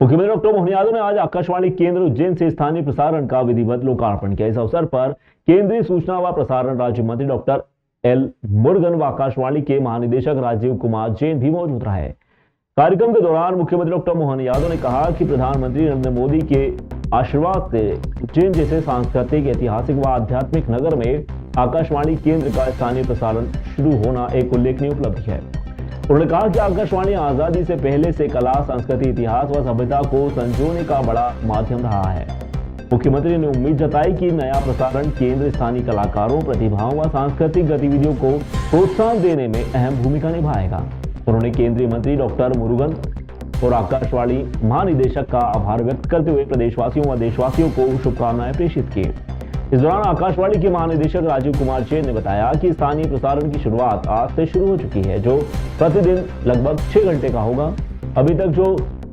मुख्यमंत्री डॉक्टर मोहन यादव ने आज आकाशवाणी केंद्र उज्जैन से स्थानीय प्रसारण का विधिवत लोकार्पण किया। इस अवसर पर केंद्रीय सूचना व प्रसारण राज्य मंत्री डॉक्टर एल मुरुगन व आकाशवाणी के महानिदेशक राजीव कुमार जैन भी मौजूद रहे। कार्यक्रम के दौरान मुख्यमंत्री डॉक्टर मोहन यादव ने कहा कि प्रधानमंत्री नरेंद्र मोदी के आशीर्वाद से उज्जैन जैसे सांस्कृतिक, ऐतिहासिक व आध्यात्मिक नगर में आकाशवाणी केंद्र का स्थानीय प्रसारण शुरू होना एक उल्लेखनीय उपलब्धि है। उन्होंने कहा कि आकाशवाणी आजादी से पहले से कला, संस्कृति, इतिहास व सभ्यता को संजोने का बड़ा माध्यम रहा है। मुख्यमंत्री ने उम्मीद जताई कि नया प्रसारण केंद्र स्थानीय कलाकारों, प्रतिभाओं व सांस्कृतिक गतिविधियों को प्रोत्साहन देने में अहम भूमिका निभाएगा। उन्होंने केंद्रीय मंत्री डॉक्टर मुरुगन और आकाशवाणी महानिदेशक का आभार व्यक्त करते हुए प्रदेशवासियों व देशवासियों को शुभकामनाएं प्रेषित की। इस दौरान आकाशवाणी के महानिदेशक राजीव कुमार जैन ने बताया कि स्थानीय प्रसारण की शुरुआत आज से शुरू हो चुकी है, जो प्रतिदिन लगभग 6 घंटे का होगा। अभी तक जो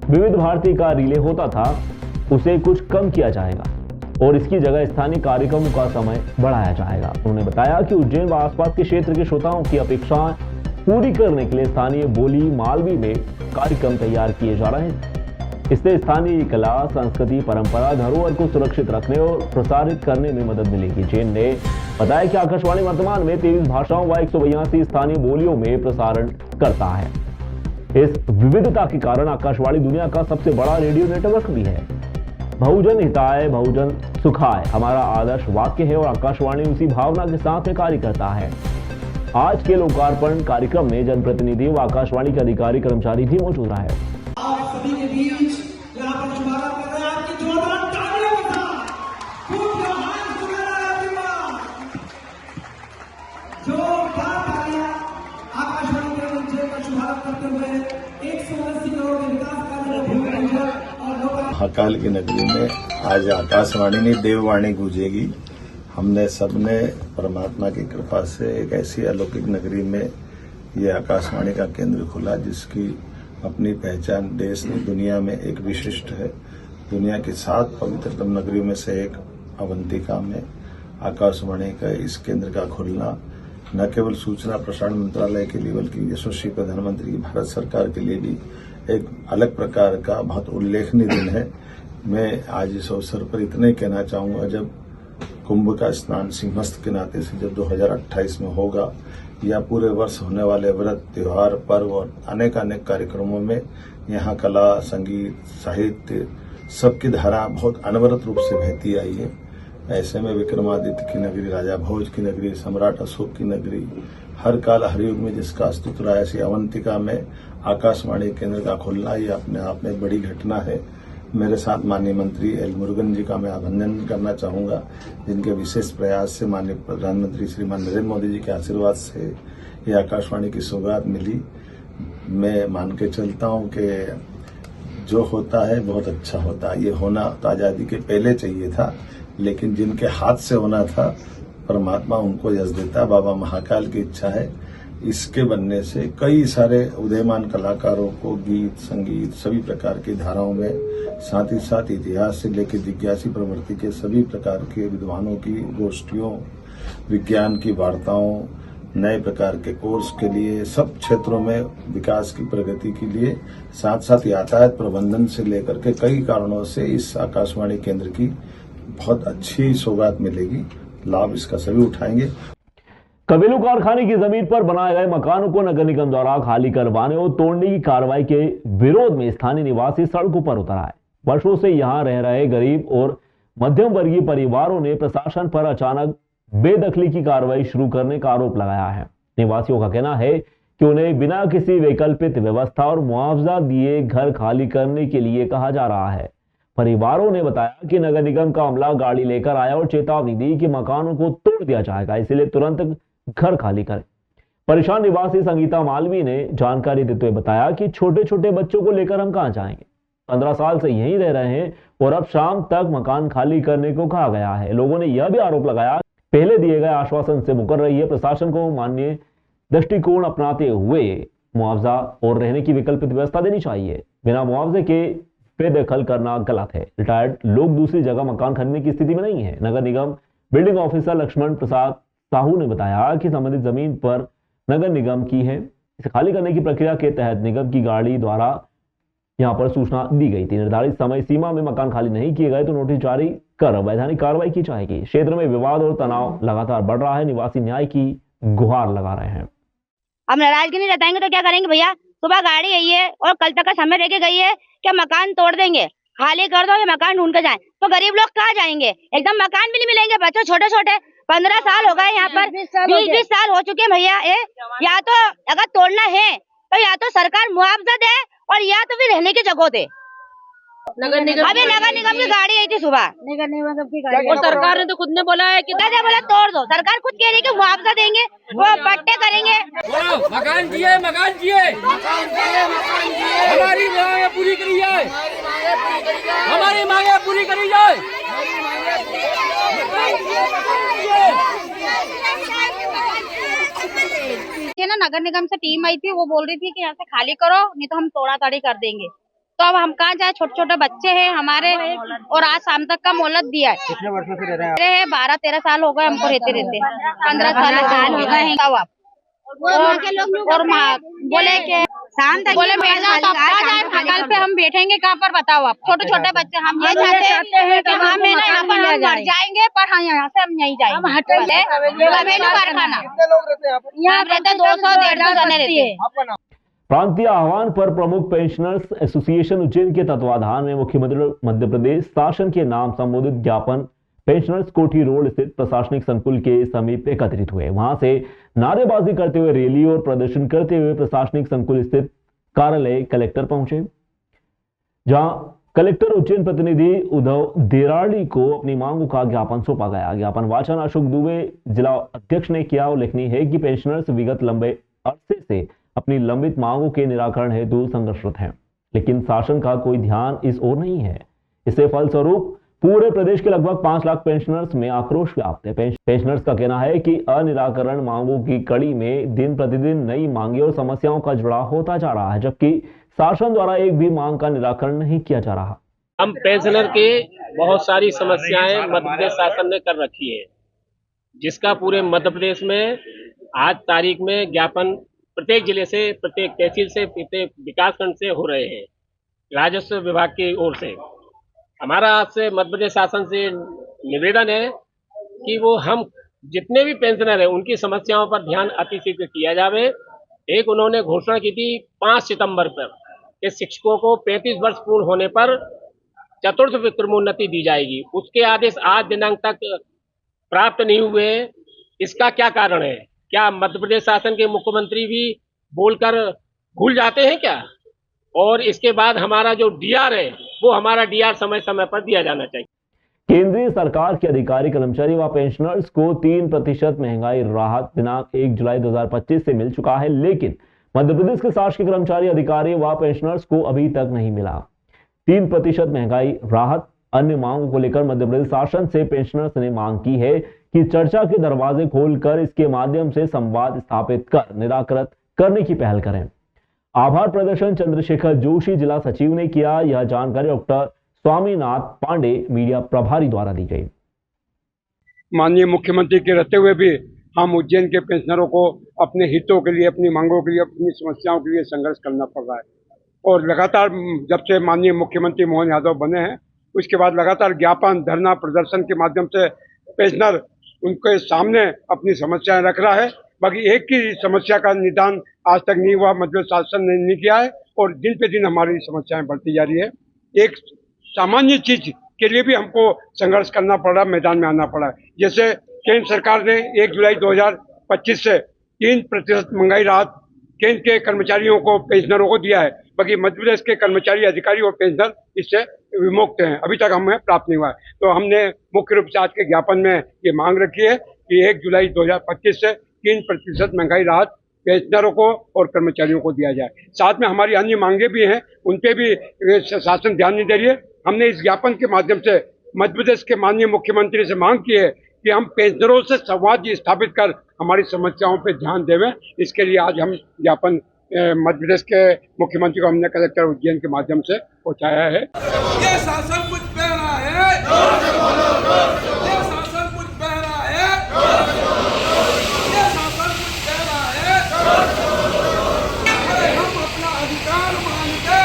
विविध भारती का रिले होता था उसे कुछ कम किया जाएगा और इसकी जगह स्थानीय कार्यक्रमों का समय बढ़ाया जाएगा। उन्होंने बताया कि उज्जैन व आसपास के क्षेत्र के श्रोताओं की अपेक्षाएं पूरी करने के लिए स्थानीय बोली मालवी में कार्यक्रम तैयार किए जा रहे हैं। इससे स्थानीय कला, संस्कृति, परंपरा, धरोहर को सुरक्षित रखने और प्रसारित करने में मदद मिलेगी। जैन ने बताया कि आकाशवाणी वर्तमान में 23 भाषाओं व 182 स्थानीय बोलियों में प्रसारण करता है। इस विविधता के कारण आकाशवाणी दुनिया का सबसे बड़ा रेडियो नेटवर्क भी है। बहुजन हिताय, बहुजन सुखाय हमारा आदर्श वाक्य है और आकाशवाणी उसी भावना के साथ में कार्य करता है। आज के लोकार्पण कार्यक्रम में जनप्रतिनिधि व आकाशवाणी के अधिकारी, कर्मचारी भी मौजूद रहे। सभी के बीच यहाँ पर शुभारंभ कर रहे हैं। आपकी जोरदार तालियों के साथ जोरदार तालियां आकाशवाणी के मंच का शुभारंभ करते हुए 180 करोड़ के विकास कार्य और महाकाल की नगरी में आज आकाशवाणी नहीं देववाणी गूंजेगी। हमने सबने परमात्मा की कृपा से एक ऐसी अलौकिक नगरी में ये आकाशवाणी का केंद्र खुला जिसकी अपनी पहचान देश में, दुनिया में एक विशिष्ट है। दुनिया की 7 पवित्रतम नगरियों में से एक अवंतिका में आकाशवाणी का इस केंद्र का खुलना न केवल सूचना प्रसारण मंत्रालय के लिए बल्कि यशस्वी प्रधानमंत्री की भारत सरकार के लिए भी एक अलग प्रकार का बहुत उल्लेखनीय दिन है। मैं आज इस अवसर पर इतना ही कहना चाहूंगा, जब कुंभ का स्नान सिंहस्थ के नाते से जब 2028 में होगा या पूरे वर्ष होने वाले व्रत, त्योहार, पर्व और अनेक कार्यक्रमों में यहाँ कला, संगीत, साहित्य सबकी धारा बहुत अनवरत रूप से बहती आई है। ऐसे में विक्रमादित्य की नगरी, राजा भोज की नगरी, सम्राट अशोक की नगरी, हर काल हर युग में जिसका अस्तित्व रहा, ऐसी अवंतिका में आकाशवाणी केंद्र का खुलना ये अपने आप में बड़ी घटना है। मेरे साथ माननीय मंत्री एल मुरुगन जी का मैं अभिनंदन करना चाहूंगा, जिनके विशेष प्रयास से माननीय प्रधानमंत्री श्रीमान नरेंद्र मोदी जी के आशीर्वाद से ये आकाशवाणी की सौगात मिली। मैं मान के चलता हूं कि जो होता है बहुत अच्छा होता है। ये होना तो आजादी के पहले चाहिए था, लेकिन जिनके हाथ से होना था परमात्मा उनको यश देता। बाबा महाकाल की इच्छा है इसके बनने से कई सारे उदयमान कलाकारों को गीत, संगीत सभी प्रकार की धाराओं में, साथ ही साथ इतिहास से लेकर जिज्ञासी प्रवृत्ति के सभी प्रकार के विद्वानों की गोष्ठियों, विज्ञान की वार्ताओं, नए प्रकार के कोर्स के लिए, सब क्षेत्रों में विकास की प्रगति के लिए, साथ साथ यातायात प्रबंधन से लेकर के कई कारणों से इस आकाशवाणी केंद्र की बहुत अच्छी सौगात मिलेगी। लाभ इसका सभी उठाएंगे। कबीलू कारखाने की जमीन पर बनाए गए मकानों को नगर निगम द्वारा खाली करवाने और तोड़ने की कार्रवाई के विरोध में स्थानीय निवासी सड़कों पर उतर आए। वर्षों से यहां रह रहे गरीब और मध्यम वर्गीय परिवारों ने प्रशासन पर अचानक बेदखली की कार्रवाई शुरू करने का आरोप लगाया है। निवासियों का कहना है कि उन्हें बिना किसी वैकल्पिक व्यवस्था और मुआवजा दिए घर खाली करने के लिए कहा जा रहा है। परिवारों ने बताया कि नगर निगम का अमला गाड़ी लेकर आया और चेतावनी दी कि मकानों को तोड़ दिया जाएगा, इसलिए तुरंत घर खाली करें। परेशान निवासी संगीता मालवी ने जानकारी देते हुए बताया कि छोटे छोटे बच्चों को लेकर हम कहां जाएंगे, 15 साल से यहीं रह रहे हैं और अब शाम तक मकान खाली करने को कहा गया है। लोगों ने यह भी आरोप लगाया पहले दिए गए आश्वासन से मुकर रही है। प्रशासन को मानवीय दृष्टिकोण अपनाते हुए मुआवजा और रहने की वैकल्पिक व्यवस्था देनी चाहिए। बिना मुआवजे के बेदखल करना गलत है। रिटायर्ड लोग दूसरी जगह मकान खरीदने की स्थिति में नहीं है। नगर निगम बिल्डिंग ऑफिसर लक्ष्मण प्रसाद साहू ने बताया कि संबंधित जमीन पर नगर निगम की है। इसे खाली करने की प्रक्रिया के तहत निगम की गाड़ी द्वारा यहां पर सूचना दी गई थी। निर्धारित समय सीमा में मकान खाली नहीं किए गए तो नोटिस जारी कर वैधानिक कार्रवाई की जाएगी। क्षेत्र में विवाद और तनाव लगातार बढ़ रहा है। निवासी न्याय की गुहार लगा रहे हैं। अब नाराजगी नहीं जताएंगे तो क्या करेंगे भैया? सुबह गाड़ी आई है और कल तक का समय लेके गई है कि मकान तोड़ देंगे, खाली कर दो या मकान ढूंढ के जाएं। तो गरीब लोग कहाँ जाएंगे? एकदम मकान भी नहीं मिलेंगे। बच्चों छोटे छोटे 15 साल हो गए यहाँ पर, 20 साल हो चुके हैं भैया। या तो अगर तोड़ना है तो या तो सरकार मुआवजा दे और या तो फिर रहने की जगह दे। नगर निगम अभी नगर निगम की गाड़ी आई थी सुबह, नगर निगम की गाड़ी और सरकार ने तो खुद ने बोला है कि बोला तोड़ दो। सरकार खुद कह रही है कि मुआवजा देंगे, वो पट्टे करेंगे। मकान दिए, मकान दिए, हमारी मांगे पूरी करी जाए, हमारी मांगे पूरी करी जाए। ना नगर निगम से टीम आई थी, वो बोल रही थी कि यहाँ से खाली करो नहीं तो हम तोड़ा ताड़ी कर देंगे। तो अब हम कहाँ जाए? छोटे छोटे बच्चे हैं हमारे और आज शाम तक का मोहलत दिया है। कितने वर्षों से रह रहे हैं? 12-13 साल हो गए हमको रहते रहते, 15 साल हो गए हैं। और बोले कि शाम तक बोले बैठ जाओ, तो कहाँ जाए? कल पे हम बैठेंगे कहाँ पर बताओ आप? छोटे छोटे बच्चे हम ये चाहते हैं कि हम यहाँ पर हम मर जाएंगे पर हम यहाँ से हम नहीं जाएंगे। कारखाना यहाँ रहते 200-150 जने रहते हैं। प्रांतीय आह्वान पर प्रमुख पेंशनर्स एसोसिएशन उज्जैन के तत्वाधान में मुख्यमंत्री मध्य प्रदेश शासन के नाम संबोधित ज्ञापन पेंशनर्स कोठी रोड स्थित प्रशासनिक संकुल के समीप एकत्रित हुए। वहां से नारेबाजी करते हुए रैली और प्रदर्शन करते हुए प्रशासनिक संकुल स्थित कार्यालय कलेक्टर पहुंचे, जहां कलेक्टर उज्जैन प्रतिनिधि उद्धव देराड़ी को अपनी मांगों का ज्ञापन सौंपा गया। ज्ञापन वाचन अशोक दुबे जिला अध्यक्ष ने किया। उल्लेखनीय है कि पेंशनर्स विगत लंबे अरसे से अपनी लंबित मांगों के निराकरण हेतु संघर्षरत हैं, लेकिन शासन का कोई ध्यान इस ओर नहीं है। इससे फलस्वरूप पूरे प्रदेश के लगभग 5 लाख पेंशनर्स में आक्रोश व्याप्त है। पेंशनर्स का कहना है कि अनिराकरण मांगों की कड़ी में दिन प्रतिदिन नई मांगे और समस्याओं का जुड़ाव होता जा रहा है, जबकि शासन द्वारा एक भी मांग का निराकरण नहीं किया जा रहा। हम पेंशनर के बहुत सारी समस्याएं मध्य प्रदेश शासन ने कर रखी है, जिसका पूरे मध्य प्रदेश में आज तारीख में ज्ञापन प्रत्येक जिले से, प्रत्येक तहसील से, प्रत्येक विकासखंड से हो रहे हैं। राजस्व विभाग की ओर से हमारा आज से मध्य प्रदेश शासन से निवेदन है कि वो हम जितने भी पेंशनर हैं उनकी समस्याओं पर ध्यान अतिशीघ्र किया जावे। एक उन्होंने घोषणा की थी 5 सितंबर पर कि शिक्षकों को 35 वर्ष पूर्ण होने पर चतुर्थ विक्रमोन्नति दी जाएगी। उसके आदेश आज दिनांक तक प्राप्त नहीं हुए। इसका क्या कारण है? क्या मध्य प्रदेश शासन के मुख्यमंत्री भी बोलकर भूल जाते हैं क्या? और इसके बाद हमारा जो डीआर है वो हमारा डीआर समय समय पर दिया जाना चाहिए। केंद्रीय सरकार के अधिकारी, कर्मचारी व पेंशनर्स को 3% महंगाई राहत दिनांक 1 जुलाई 2025 से मिल चुका है, लेकिन मध्य प्रदेश के शासकीय कर्मचारी, अधिकारी व पेंशनर्स को अभी तक नहीं मिला 3% महंगाई राहत। अन्य मांगों को लेकर मध्य प्रदेश शासन से पेंशनर्स ने मांग की है कि चर्चा के दरवाजे खोलकर इसके माध्यम से संवाद स्थापित कर निराकरण करने की पहल करें। आभार प्रदर्शन चंद्रशेखर जोशी जिला सचिव ने किया। यह जानकारी डॉक्टर स्वामीनाथ पांडे मीडिया प्रभारी द्वारा दी गई। माननीय मुख्यमंत्री के रहते हुए भी हम उज्जैन के पेंशनरों को अपने हितों के लिए, अपनी मांगों के लिए, अपनी समस्याओं के लिए संघर्ष करना पड़ रहा है। और लगातार जब से माननीय मुख्यमंत्री मोहन यादव बने हैं उसके बाद लगातार ज्ञापन, धरना, प्रदर्शन के माध्यम से पेंशनर उनके सामने अपनी समस्याएं रख रहा है। बाकी एक की समस्या का निदान आज तक नहीं हुआ, मध्य शासन ने नहीं किया है और दिन पे दिन हमारी समस्याएं बढ़ती जा रही है। एक सामान्य चीज के लिए भी हमको संघर्ष करना पड़ रहा है, मैदान में आना पड़ा है। जैसे केंद्र सरकार ने 1 जुलाई 2025 से 3% महंगाई राहत केंद्र के कर्मचारियों को, पेंशनरों को दिया है, बाकी मध्य प्रदेश के कर्मचारी, अधिकारी और पेंशनर इससे विमुक्त हैं, अभी तक हमें प्राप्त नहीं हुआ है। तो हमने मुख्य रूप से आज के ज्ञापन में ये मांग रखी है कि 1 जुलाई 2025 से 3% महंगाई राहत पेंशनरों को और कर्मचारियों को दिया जाए। साथ में हमारी अन्य मांगे भी हैं, उन पे भी शासन ध्यान नहीं दे रही है। हमने इस ज्ञापन के माध्यम से मध्य प्रदेश के माननीय मुख्यमंत्री से मांग की है कि हम पेंशनरों से संवाद स्थापित कर हमारी समस्याओं पर ध्यान देवें। इसके लिए आज हम ज्ञापन मध्य प्रदेश के मुख्यमंत्री को हमने कलेक्टर उज्जैन के माध्यम से पहुंचाया है। ये शासन कुछ कह रहा है, ये शासन कुछ कह रहा है, ये शासन कुछ कह रहा है। हम अपना अधिकार मांगते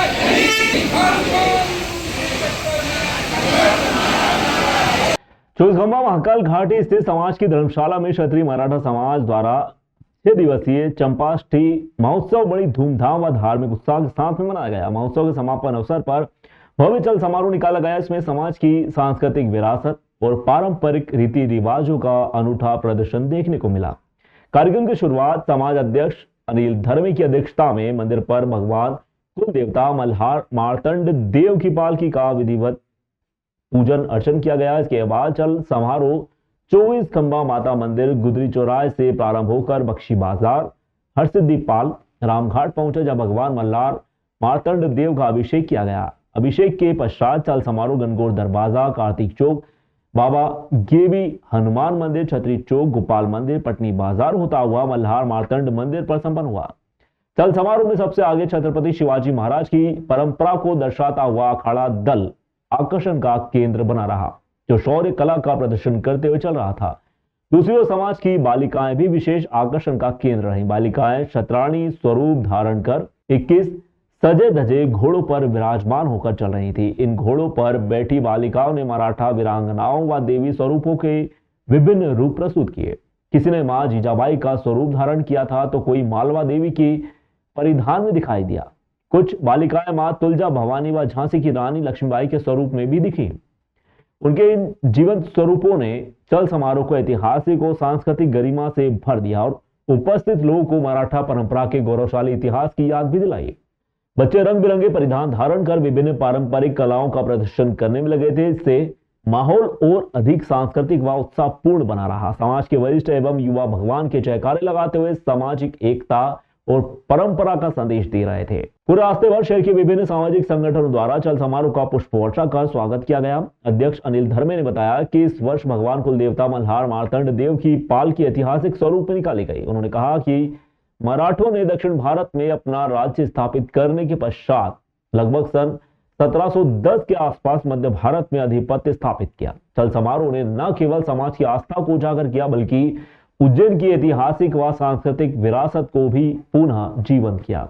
चोसगंबा महाकाल घाटी स्थित समाज की धर्मशाला में क्षत्रिय मराठा समाज द्वारा 6 दिवसीय चंपाष्टमी महोत्सव बड़ी धूमधाम व धार्मिक उत्साह के साथ में मनाया गया। महोत्सव के समापन अवसर पर भव्य चल समारोह निकाला गया। इसमें समाज की सांस्कृतिक विरासत और पारंपरिक रीति रिवाजों का अनूठा प्रदर्शन देखने को मिला। कार्यक्रम की शुरुआत समाज अध्यक्ष अनिल धर्मे की अध्यक्षता में मंदिर पर भगवान कुल देवता मल्हार मार्तंड देव की पालकी का विधिवत पूजन अर्चन किया गया। इसके बाद चल समारोह 24 खंबा माता मंदिर गुदरी चौराहे से प्रारंभ होकर बख्शी बाजार हरसिद्धि पाल रामघाट पहुंचे, जहां भगवान मल्हार मार्तंड देव का अभिषेक किया गया। अभिषेक के पश्चात चल समारोह गणगौर दरवाजा, कार्तिक चौक, बाबा गेवी हनुमान मंदिर, छतरी चौक, गोपाल मंदिर, पटनी बाजार होता हुआ मल्हार मार्तंड मंदिर पर संपन्न हुआ। चल समारोह में सबसे आगे छत्रपति शिवाजी महाराज की परंपरा को दर्शाता हुआ अखाड़ा दल आकर्षण का केंद्र बना रहा, जो शौर्य कला का प्रदर्शन करते हुए चल रहा था। दूसरी ओर समाज की बालिकाएं भी विशेष आकर्षण का केंद्र रहीं। बालिकाएं क्षत्राणी स्वरूप धारण कर 21 सजे धजे घोड़ों पर विराजमान होकर चल रही थी। इन घोड़ों पर बैठी बालिकाओं ने मराठा वीरांगनाओं व देवी स्वरूपों के विभिन्न रूप प्रस्तुत किए। किसी ने मां जीजाबाई का स्वरूप धारण किया था तो कोई मालवा देवी की परिधान में दिखाई दिया। कुछ बालिकाएं मां तुलजा भवानी व झांसी की रानी लक्ष्मीबाई के स्वरूप में भी दिखी। उनके इन जीवंत स्वरूपों ने चल समारोह को ऐतिहासिक और सांस्कृतिक गरिमा से भर दिया और उपस्थित लोगों को मराठा परंपरा के गौरवशाली इतिहास की याद भी दिलाई। बच्चे रंग बिरंगे परिधान धारण कर विभिन्न पारंपरिक कलाओं का प्रदर्शन करने में लगे थे। इससे माहौल और अधिक सांस्कृतिक व उत्साहपूर्ण बना रहा। समाज के वरिष्ठ एवं युवा भगवान के जयकारे लगाते हुए सामाजिक एकता और परंपरा का संदेश दे रहे थे। पूरे रास्ते भर शहर के विभिन्न सामाजिक संगठनों द्वारा चल समारोह का पुष्प वर्षा कर स्वागत किया गया। अध्यक्ष अनिल धर्मे ने बताया कि इस वर्ष भगवान कुल देवता मल्हार मार्तंड देव की पालकी ऐतिहासिक स्वरूप में निकाली गई। उन्होंने कहा कि मराठों ने दक्षिण भारत में अपना राज्य स्थापित करने के पश्चात लगभग सन 1710 के आसपास मध्य भारत में अधिपत्य स्थापित किया। चल समारोह ने न केवल समाज की आस्था को उजागर किया बल्कि उज्जैन की ऐतिहासिक व सांस्कृतिक विरासत को भी पुनः जीवंत किया।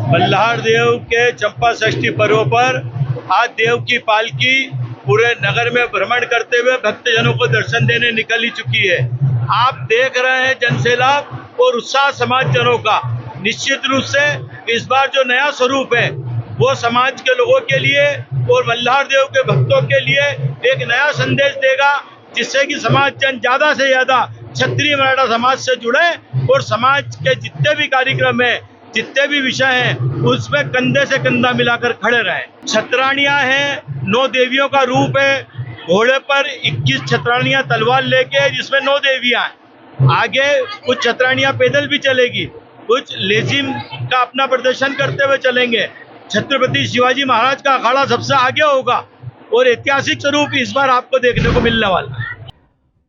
मल्हार देव के चंपा षष्ठी पर्व पर आज देव की पालकी पूरे नगर में भ्रमण करते हुए भक्तजनों को दर्शन देने निकल ही चुकी है। आप देख रहे हैं जनसैलाब और उत्साह समाजजनों का। निश्चित रूप से इस बार जो नया स्वरूप है वो समाज के लोगों के लिए और मल्हार देव के भक्तों के लिए एक नया संदेश देगा, जिससे कि समाज जन ज्यादा से ज्यादा क्षत्रिय मराठा समाज से जुड़े और समाज के जितने भी कार्यक्रम है, जितने भी विषय हैं, उसमें कंधे से कंधा मिलाकर खड़े रहे। छत्राणियां हैं, 9 देवियों का रूप है। घोड़े पर 21 छत्राणियां तलवार लेके, जिसमें 9 देवियां हैं। आगे कुछ छत्राणियां पैदल भी चलेगी, कुछ लेजिम का अपना प्रदर्शन करते हुए चलेंगे। छत्रपति शिवाजी महाराज का अखाड़ा सबसे आगे होगा और ऐतिहासिक स्वरूप इस बार आपको देखने को मिलने वाला है।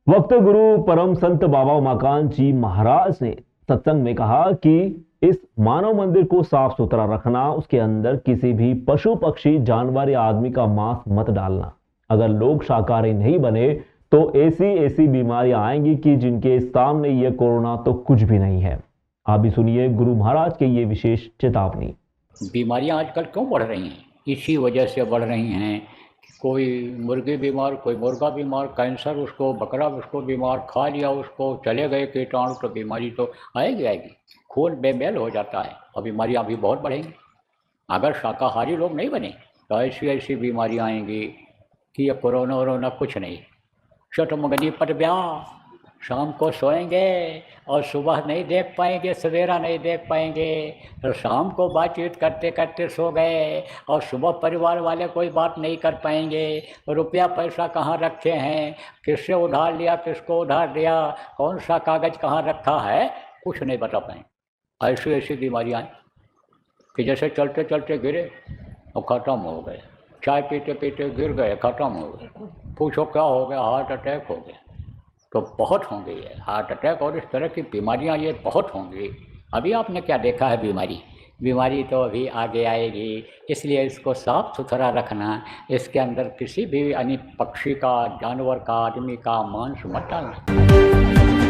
वक्त गुरु परम संत बाबा उमाकांत जी महाराज ने सत्संग में कहा कि इस मानव मंदिर को साफ सुथरा रखना, उसके अंदर किसी भी पशु पक्षी जानवर या आदमी का मांस मत डालना। अगर लोग शाकाहारी नहीं बने तो ऐसी बीमारियां आएंगी कि जिनके सामने ये कोरोना तो कुछ भी नहीं है। आप भी सुनिए गुरु महाराज के ये विशेष चेतावनी। बीमारियां आजकल क्यों बढ़ रही हैं? इसी वजह से बढ़ रही हैं कि कोई मुर्गी बीमार, कोई मुर्गा बीमार, कैंसर उसको, बकरा उसको बीमार, खा लिया उसको, चले गए कीटाणु, तो बीमारी तो आएगी। खून बेमेल हो जाता है और बीमारियां भी बहुत बढ़ेंगी। अगर शाकाहारी लोग नहीं बने तो ऐसी बीमारियां आएंगी कि ये कोरोना वोरोना कुछ नहीं। शतमगनी पर ब्याह, शाम को सोएंगे और सुबह नहीं देख पाएंगे, सवेरा नहीं देख पाएंगे, तो शाम को बातचीत करते करते सो गए और सुबह परिवार वाले कोई बात नहीं कर पाएंगे। रुपया पैसा कहाँ रखे हैं, किससे उधार लिया, किसको उधार दिया, कौन सा कागज़ कहाँ रखा है, कुछ नहीं बता पाएंगे। ऐसी बीमारियाँ कि जैसे चलते चलते गिरे और ख़त्म हो गए, चाय पीते पीते गिर गए, ख़त्म हो गए, पूछो क्या हो गया, हार्ट अटैक हो गया। तो बहुत होंगे ये हार्ट अटैक और इस तरह की बीमारियां, ये बहुत होंगी। अभी आपने क्या देखा है बीमारी तो अभी आगे आएगी, इसलिए इसको साफ सुथरा रखना। इसके अंदर किसी भी यानी पक्षी का, जानवर का, आदमी का मांस मत डालना।